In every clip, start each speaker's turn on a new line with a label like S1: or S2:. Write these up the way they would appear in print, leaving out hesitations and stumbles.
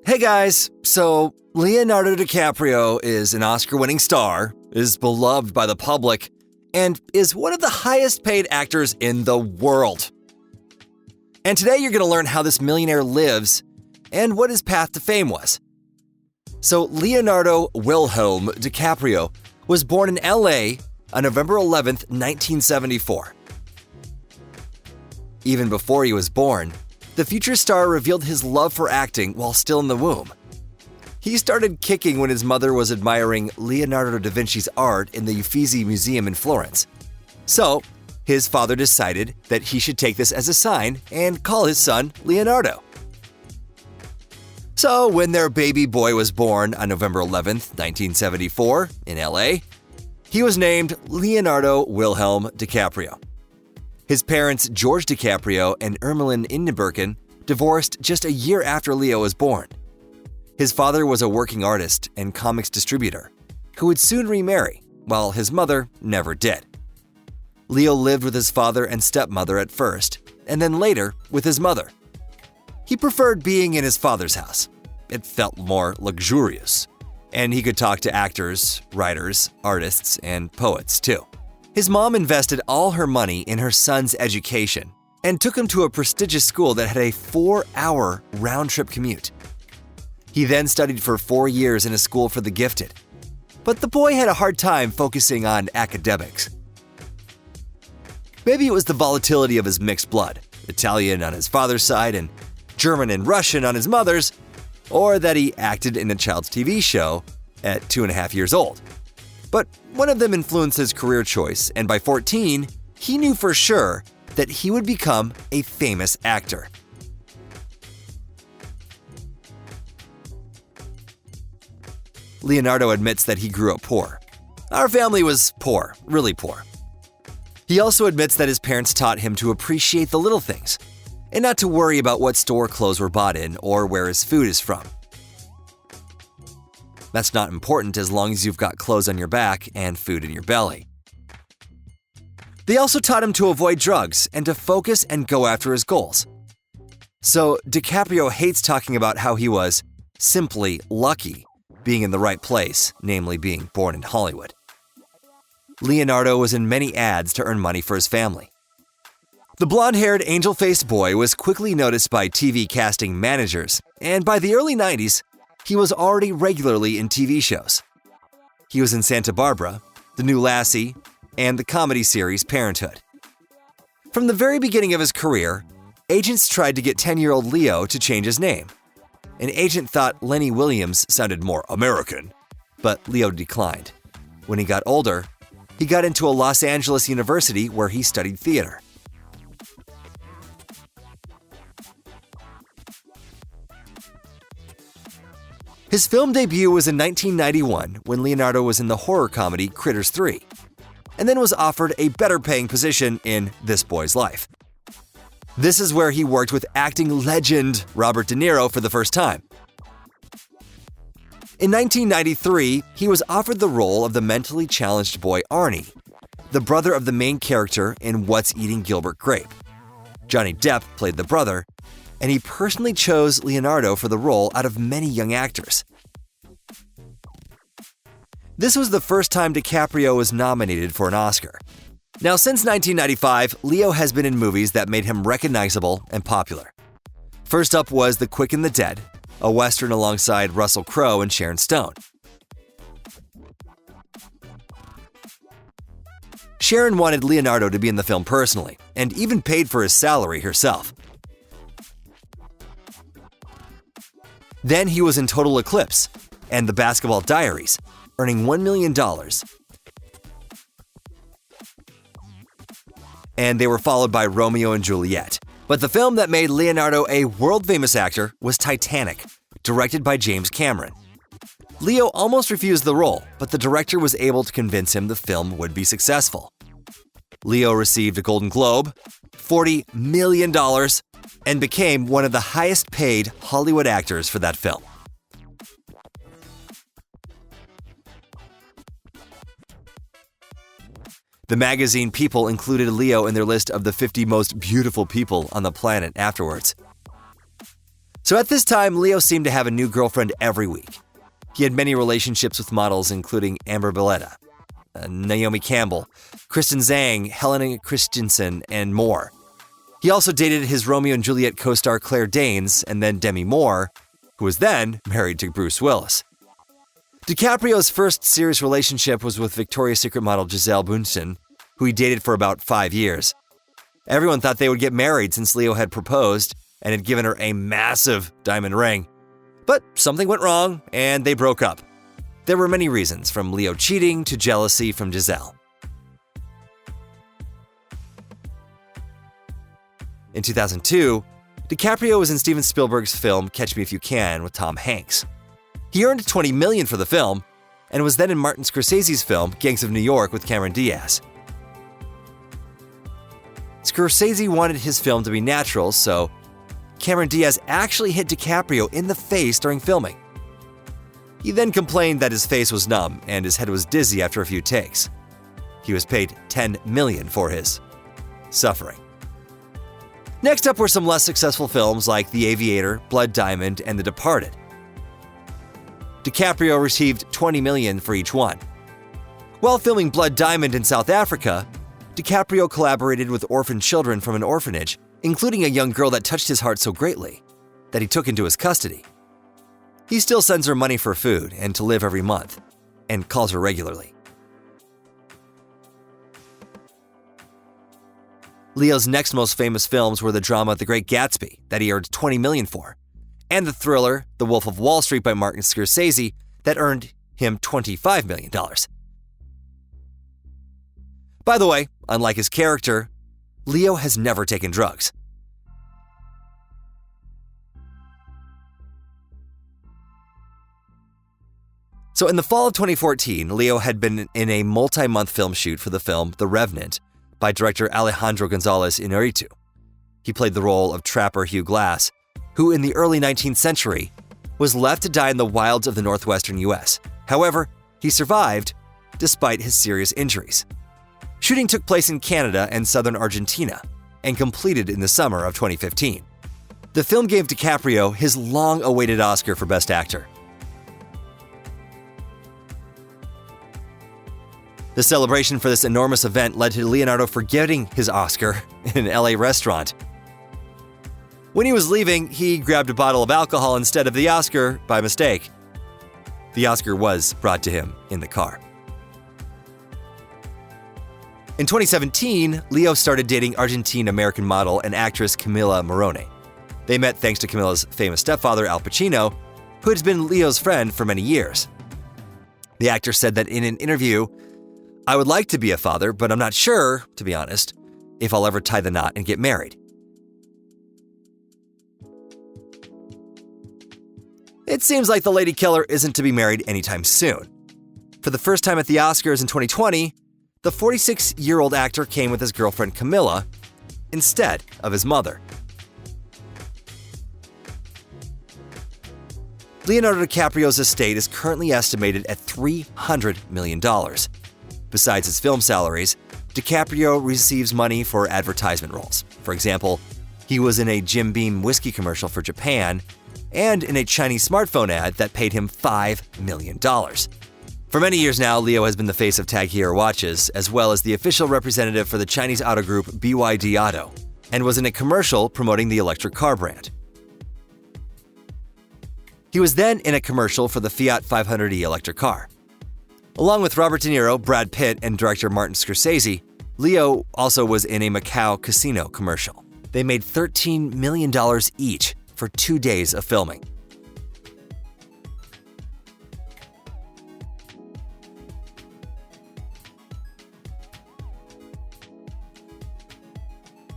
S1: Hey guys, so Leonardo DiCaprio is an Oscar-winning star, is beloved by the public, and is one of the highest paid actors in the world. And today you're going to learn how this millionaire lives and what his path to fame was. So Leonardo Wilhelm DiCaprio was born in LA on November 11th, 1974. Even before he was born, the future star revealed his love for acting while still in the womb. He started kicking when his mother was admiring Leonardo da Vinci's art in the Uffizi Museum in Florence. So, his father decided that he should take this as a sign and call his son Leonardo. So, when their baby boy was born on November 11th, 1974, in LA, he was named Leonardo Wilhelm DiCaprio. His parents, George DiCaprio and Ermeline Indenbergen, divorced just a year after Leo was born. His father was a working artist and comics distributor, who would soon remarry, while his mother never did. Leo lived with his father and stepmother at first, and then later with his mother. He preferred being in his father's house. It felt more luxurious, and he could talk to actors, writers, artists, and poets too. His mom invested all her money in her son's education and took him to a prestigious school that had a 4-hour round-trip commute. He then studied for 4 years in a school for the gifted, but the boy had a hard time focusing on academics. Maybe it was the volatility of his mixed blood, Italian on his father's side and German and Russian on his mother's, or that he acted in a child's TV show at 2.5 years old. But one of them influenced his career choice, and by 14, he knew for sure that he would become a famous actor. Leonardo admits that he grew up poor. Our family was poor, really poor. He also admits that his parents taught him to appreciate the little things, and not to worry about what store clothes were bought in or where his food is from. That's not important as long as you've got clothes on your back and food in your belly. They also taught him to avoid drugs and to focus and go after his goals. So DiCaprio hates talking about how he was simply lucky being in the right place, namely being born in Hollywood. Leonardo was in many ads to earn money for his family. The blonde-haired, angel-faced boy was quickly noticed by TV casting managers, and by the early 90s, he was already regularly in TV shows. He was in Santa Barbara, The New Lassie, and the comedy series Parenthood. From the very beginning of his career, agents tried to get 10-year-old Leo to change his name. An agent thought Lenny Williams sounded more American, but Leo declined. When he got older, he got into a Los Angeles university where he studied theater. His film debut was in 1991 when Leonardo was in the horror comedy Critters 3, and then was offered a better-paying position in This Boy's Life. This is where he worked with acting legend Robert De Niro for the first time. In 1993, he was offered the role of the mentally challenged boy Arnie, the brother of the main character in What's Eating Gilbert Grape. Johnny Depp played the brother, and he personally chose Leonardo for the role out of many young actors. This was the first time DiCaprio was nominated for an Oscar. Now, since 1995, Leo has been in movies that made him recognizable and popular. First up was The Quick and the Dead, a Western alongside Russell Crowe and Sharon Stone. Sharon wanted Leonardo to be in the film personally, and even paid for his salary herself. Then he was in Total Eclipse and The Basketball Diaries, earning $1 million. And they were followed by Romeo and Juliet. But the film that made Leonardo a world-famous actor was Titanic, directed by James Cameron. Leo almost refused the role, but the director was able to convince him the film would be successful. Leo received a Golden Globe, $40 million, and became one of the highest-paid Hollywood actors for that film. The magazine People included Leo in their list of the 50 most beautiful people on the planet afterwards. So at this time, Leo seemed to have a new girlfriend every week. He had many relationships with models including Amber Valletta, Naomi Campbell, Kristen Zhang, Helena Christensen, and more. He also dated his Romeo and Juliet co-star Claire Danes and then Demi Moore, who was then married to Bruce Willis. DiCaprio's first serious relationship was with Victoria's Secret model Gisele Bündchen, who he dated for about 5 years. Everyone thought they would get married since Leo had proposed and had given her a massive diamond ring. But something went wrong, and they broke up. There were many reasons, from Leo cheating to jealousy from Gisele. In 2002, DiCaprio was in Steven Spielberg's film Catch Me If You Can with Tom Hanks. He earned $20 million for the film and was then in Martin Scorsese's film Gangs of New York with Cameron Diaz. Scorsese wanted his film to be natural, so Cameron Diaz actually hit DiCaprio in the face during filming. He then complained that his face was numb and his head was dizzy after a few takes. He was paid $10 million for his suffering. Next up were some less successful films like The Aviator, Blood Diamond, and The Departed. DiCaprio received $20 million for each one. While filming Blood Diamond in South Africa, DiCaprio collaborated with orphan children from an orphanage, including a young girl that touched his heart so greatly that he took into his custody. He still sends her money for food and to live every month, and calls her regularly. Leo's next most famous films were the drama The Great Gatsby, that he earned $20 million for, and the thriller The Wolf of Wall Street by Martin Scorsese, that earned him $25 million. By the way, unlike his character, Leo has never taken drugs. So in the fall of 2014, Leo had been in a multi-month film shoot for the film The Revenant by director Alejandro González Iñárritu. He played the role of trapper Hugh Glass, who in the early 19th century was left to die in the wilds of the northwestern US. However, he survived despite his serious injuries. Shooting took place in Canada and southern Argentina and completed in the summer of 2015. The film gave DiCaprio his long-awaited Oscar for Best Actor. The celebration for this enormous event led to Leonardo forgetting his Oscar in an LA restaurant. When he was leaving, he grabbed a bottle of alcohol instead of the Oscar by mistake. The Oscar was brought to him in the car. In 2017, Leo started dating Argentine-American model and actress Camila Morrone. They met thanks to Camila's famous stepfather, Al Pacino, who had been Leo's friend for many years. The actor said that in an interview, "I would like to be a father, but I'm not sure, to be honest, if I'll ever tie the knot and get married." It seems like the lady killer isn't to be married anytime soon. For the first time at the Oscars in 2020, the 46-year-old actor came with his girlfriend Camilla instead of his mother. Leonardo DiCaprio's estate is currently estimated at $300 million. Besides his film salaries, DiCaprio receives money for advertisement roles. For example, he was in a Jim Beam whiskey commercial for Japan and in a Chinese smartphone ad that paid him $5 million. For many years now, Leo has been the face of Tag Heuer watches, as well as the official representative for the Chinese auto group BYD Auto, and was in a commercial promoting the electric car brand. He was then in a commercial for the Fiat 500e electric car. Along with Robert De Niro, Brad Pitt, and director Martin Scorsese, Leo also was in a Macau casino commercial. They made $13 million each for 2 days of filming.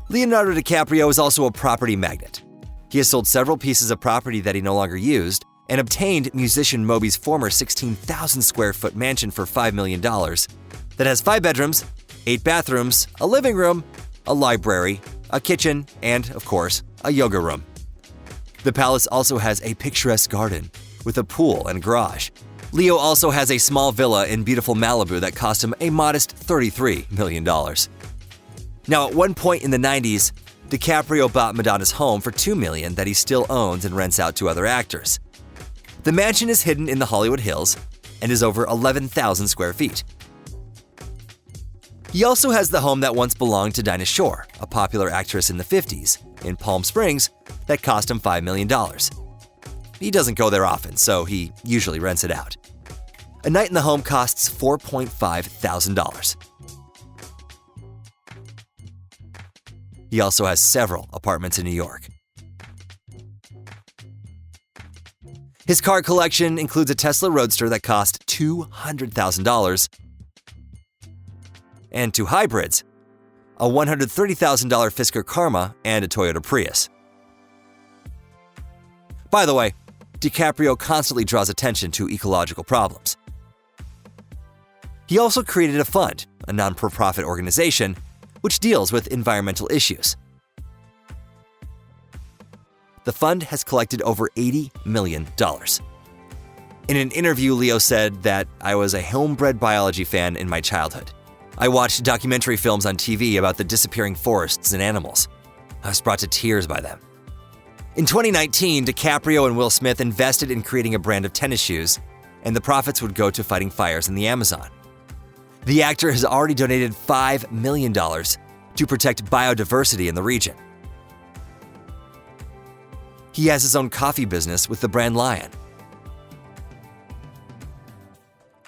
S1: Leonardo DiCaprio is also a property magnate. He has sold several pieces of property that he no longer used and obtained musician Moby's former 16,000 square foot mansion for $5 million that has 5 bedrooms, 8 bathrooms, a living room, a library, a kitchen, and, of course, a yoga room. The palace also has a picturesque garden with a pool and garage. Leo also has a small villa in beautiful Malibu that cost him a modest $33 million. Now, at one point in the 90s, DiCaprio bought Madonna's home for $2 million that he still owns and rents out to other actors. The mansion is hidden in the Hollywood Hills and is over 11,000 square feet. He also has the home that once belonged to Dinah Shore, a popular actress in the 50s, in Palm Springs, that cost him $5 million. He doesn't go there often, so he usually rents it out. A night in the home costs $4.5 thousand. He also has several apartments in New York. His car collection includes a Tesla Roadster that cost $200,000 and 2 hybrids, a $130,000 Fisker Karma and a Toyota Prius. By the way, DiCaprio constantly draws attention to ecological problems. He also created a fund, a non-profit organization, which deals with environmental issues. The fund has collected over $80 million. In an interview, Leo said that I was a homebred biology fan in my childhood. I watched documentary films on TV about the disappearing forests and animals. I was brought to tears by them. In 2019, DiCaprio and Will Smith invested in creating a brand of tennis shoes, and the profits would go to fighting fires in the Amazon. The actor has already donated $5 million to protect biodiversity in the region. He has his own coffee business with the brand Lion.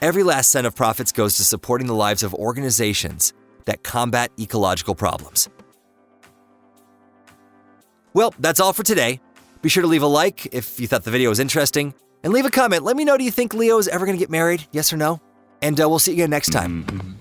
S1: Every last cent of profits goes to supporting the lives of organizations that combat ecological problems. Well, that's all for today. Be sure to leave a like if you thought the video was interesting, and leave a comment. Let me know, do you think Leo is ever going to get married? Yes or no? And we'll see you again next time.